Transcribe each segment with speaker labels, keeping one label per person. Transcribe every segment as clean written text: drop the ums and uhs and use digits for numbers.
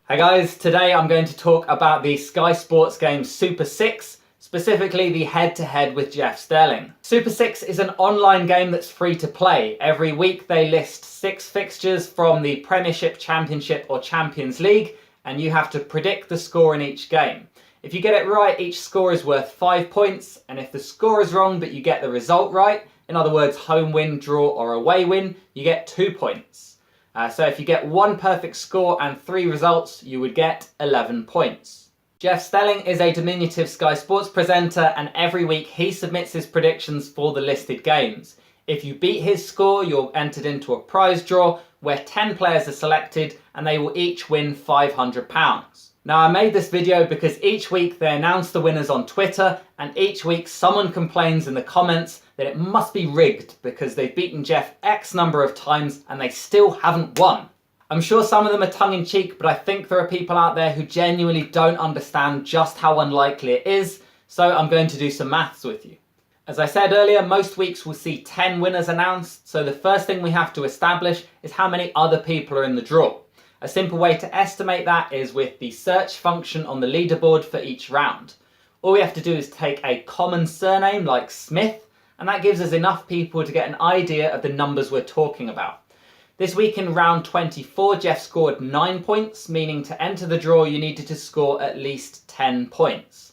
Speaker 1: Hey guys, today I'm going to talk about the Sky Sports game Super 6, specifically the head-to-head with Jeff Stelling. Super 6 is an online game that's free to play. Every week they list 6 fixtures from the Premiership, Championship or Champions League, and you have to predict the score in each game. If you get it right, each score is worth 5 points, and if the score is wrong but you get the result right, in other words home win, draw or away win, you get 2 points. So if you get 1 perfect score and 3 results, you would get 11 points. Jeff Stelling is a diminutive Sky Sports presenter, and every week he submits his predictions for the listed games. If you beat his score, you're entered into a prize draw where 10 players are selected and they will each win £500. Now, I made this video because each week they announce the winners on Twitter, and each week someone complains in the comments that it must be rigged because they've beaten Jeff X number of times and they still haven't won. I'm sure some of them are tongue-in-cheek, but I think there are people out there who genuinely don't understand just how unlikely it is, so I'm going to do some maths with you. As I said earlier, most weeks will see 10 winners announced, so the first thing we have to establish is how many other people are in the draw. A simple way to estimate that is with the search function on the leaderboard for each round. All we have to do is take a common surname like Smith, and that gives us enough people to get an idea of the numbers we're talking about. This week in round 24, Jeff scored 9 points, meaning to enter the draw you needed to score at least 10 points.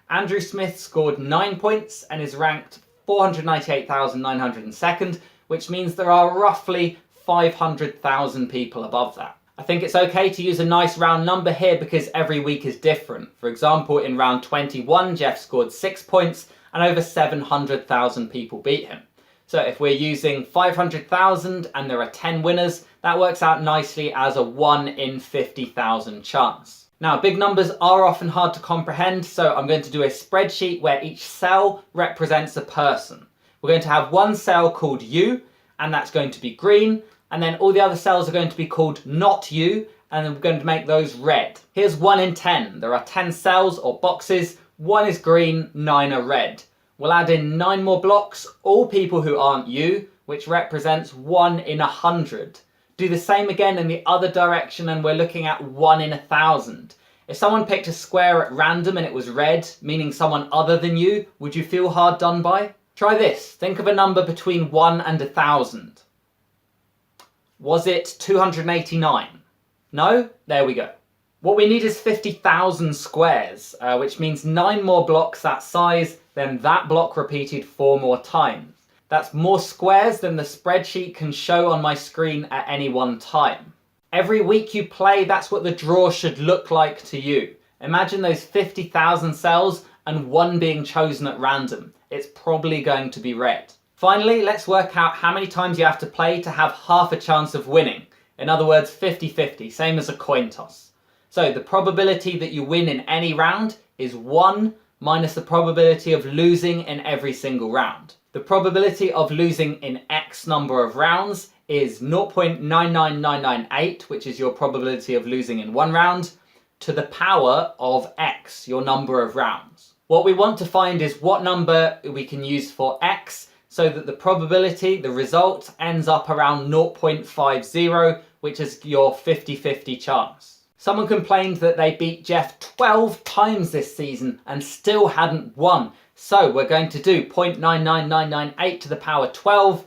Speaker 1: Andrew Smith scored 9 points and is ranked 498,902nd, which means there are roughly 500,000 people above that. I think it's okay to use a nice round number here because every week is different. For example, in round 21, Jeff scored 6 points and over 700,000 people beat him. So if we're using 500,000 and there are 10 winners, that works out nicely as a 1 in 50,000 chance. Now, big numbers are often hard to comprehend, so I'm going to do a spreadsheet where each cell represents a person. We're going to have one cell called you, and that's going to be green, and then all the other cells are going to be called not you, and then we're going to make those red. Here's 1 in 10. There are 10 cells or boxes, 1 is green, 9 are red. We'll add in 9 more blocks, all people who aren't you, which represents 1 in 100. Do the same again in the other direction and we're looking at 1 in 1,000. If someone picked a square at random and it was red, meaning someone other than you, would you feel hard done by? Try this. Think of a number between 1 and 1,000. Was it 289? No? There we go. What we need is 50,000 squares, which means 9 more blocks that size, then that block repeated 4 more times. That's more squares than the spreadsheet can show on my screen at any one time. Every week you play, that's what the draw should look like to you. Imagine those 50,000 cells and 1 being chosen at random. It's probably going to be red. Finally, let's work out how many times you have to play to have half a chance of winning. In other words, 50-50, same as a coin toss. So the probability that you win in any round is 1 minus the probability of losing in every single round. The probability of losing in X number of rounds is 0.99998, which is your probability of losing in 1 round, to the power of X, your number of rounds. What we want to find is what number we can use for X so that the probability, the result, ends up around 0.50, which is your 50-50 chance. Someone complained that they beat Jeff 12 times this season and still hadn't won. So we're going to do 0.99998 to the power 12.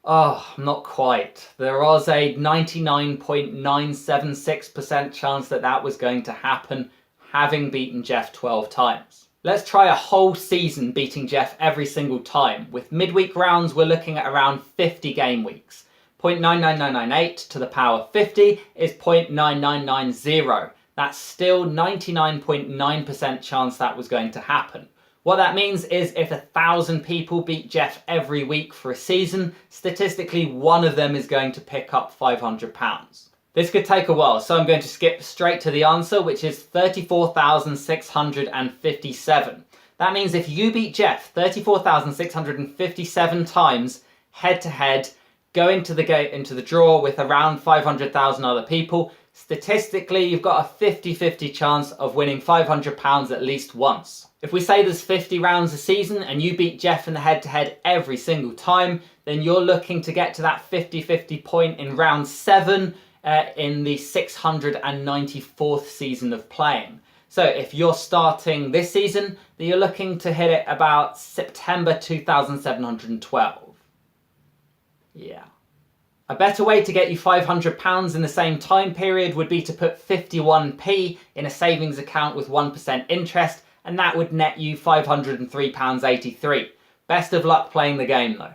Speaker 1: Oh, not quite. There was a 99.976% chance that that was going to happen, having beaten Jeff 12 times. Let's try a whole season beating Jeff every single time. With midweek rounds, we're looking at around 50 game weeks. 0.99998 to the power 50 is 0.9990. That's still 99.9% chance that was going to happen. What that means is if 1,000 people beat Jeff every week for a season, statistically one of them is going to pick up £500. This could take a while, so I'm going to skip straight to the answer, which is 34,657. That means if you beat Jeff 34,657 times head to head, go into the draw with around 500,000 other people, statistically you've got a 50-50 chance of winning £500 at least once. If we say there's 50 rounds a season and you beat Jeff in the head-to-head every single time, then you're looking to get to that 50-50 point in round 7 in the 694th season of playing. So if you're starting this season, then you're looking to hit it about September 2712. Yeah. A better way to get you £500 in the same time period would be to put 51p in a savings account with 1% interest, and that would net you £503.83. Best of luck playing the game though.